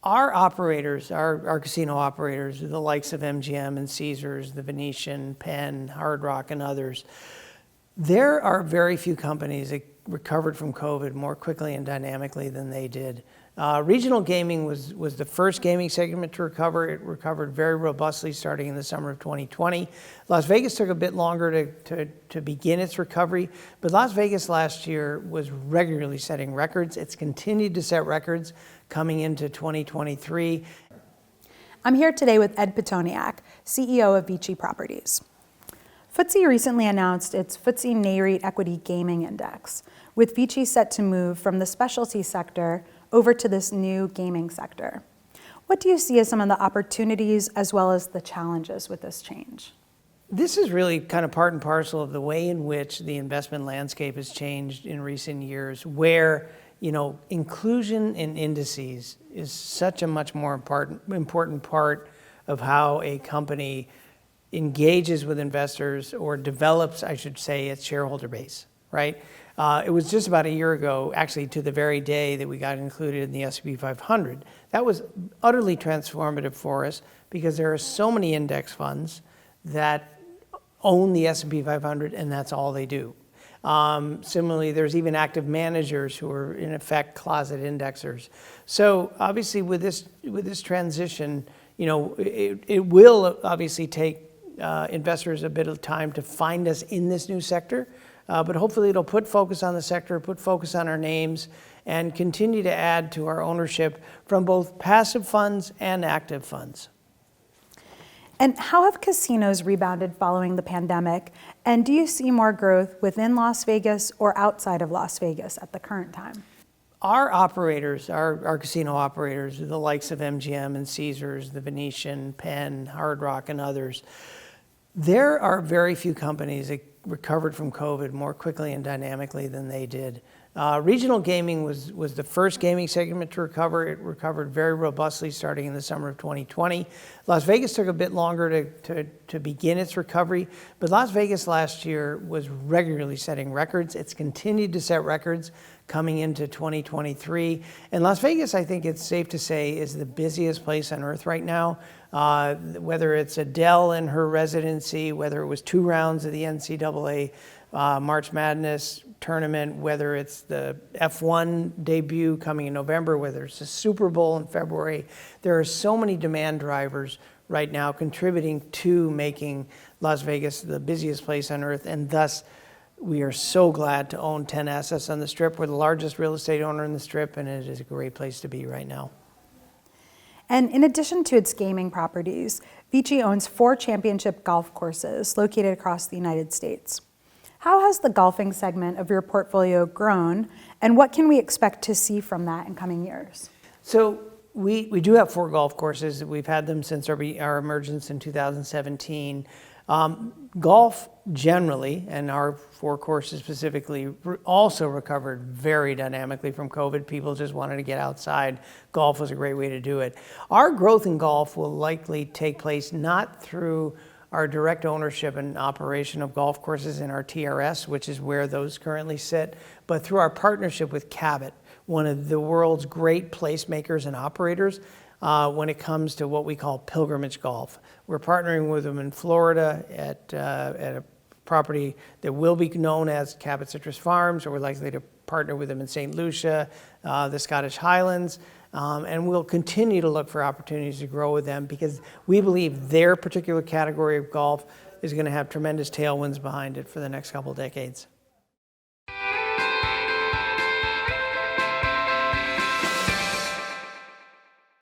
Our operators, our casino operators, the likes of MGM and Caesars, the Venetian, Penn, Hard Rock, and others, there are very few companies that recovered from COVID more quickly and dynamically than they did. Regional gaming was the first gaming segment to recover. It recovered very robustly starting in the summer of 2020. Las Vegas took a bit longer to begin its recovery, but Las Vegas last year was regularly setting records. It's continued to set records coming into 2023. I'm here today with Ed Pitoniak, CEO of VICI Properties. FTSE recently announced its FTSE Nareit Equity Gaming Index, with VICI set to move from the specialty sector over to this new gaming sector. What do you see as some of the opportunities as well as the challenges with this change? This is really kind of part and parcel of the way in which the investment landscape has changed in recent years, where inclusion in indices is such a much more important part of how a company engages with investors or develops, I should say, its shareholder base, right? It was just about a year ago, actually to the very day that we got included in the S&P 500. That was utterly transformative for us because there are so many index funds that own the S&P 500 and that's all they do. Similarly, there's even active managers who are in effect closet indexers. So obviously with this transition, it will obviously take investors a bit of time to find us in this new sector, but hopefully it'll put focus on the sector, put focus on our names, and continue to add to our ownership from both passive funds and active funds. And how have casinos rebounded following the pandemic? And do you see more growth within Las Vegas or outside of Las Vegas at the current time? Our operators, our casino operators, the likes of MGM and Caesars, the Venetian, Penn, Hard Rock, and others, there are very few companies that recovered from COVID more quickly and dynamically than they did. Regional gaming was the first gaming segment to recover. It recovered very robustly starting in the summer of 2020. Las Vegas took a bit longer to begin its recovery, but Las Vegas last year was regularly setting records. It's continued to set records coming into 2023. And Las Vegas, I think it's safe to say, is the busiest place on earth right now. Whether it's Adele in her residency, whether it was 2 rounds of the NCAA March Madness tournament, whether it's the F1 debut coming in November, whether it's the Super Bowl in February. There are so many demand drivers right now contributing to making Las Vegas the busiest place on earth, and thus we are so glad to own 10 assets on the Strip. We're the largest real estate owner in the Strip, and it is a great place to be right now. And in addition to its gaming properties, VICI owns 4 championship golf courses located across the United States. How has the golfing segment of your portfolio grown, and what can we expect to see from that in coming years? So we do have 4 golf courses. We've had them since our emergence in 2017. Golf generally, and our 4 courses specifically, also recovered very dynamically from COVID. People just wanted to get outside. Golf was a great way to do it. Our growth in golf will likely take place not through our direct ownership and operation of golf courses in our TRS, which is where those currently sit, but through our partnership with Cabot, one of the world's great placemakers and operators when it comes to what we call pilgrimage golf. We're partnering with them in Florida at a property that will be known as Cabot Citrus Farms, or we're likely to partner with them in St. Lucia, the Scottish Highlands, and we'll continue to look for opportunities to grow with them because we believe their particular category of golf is going to have tremendous tailwinds behind it for the next couple of decades.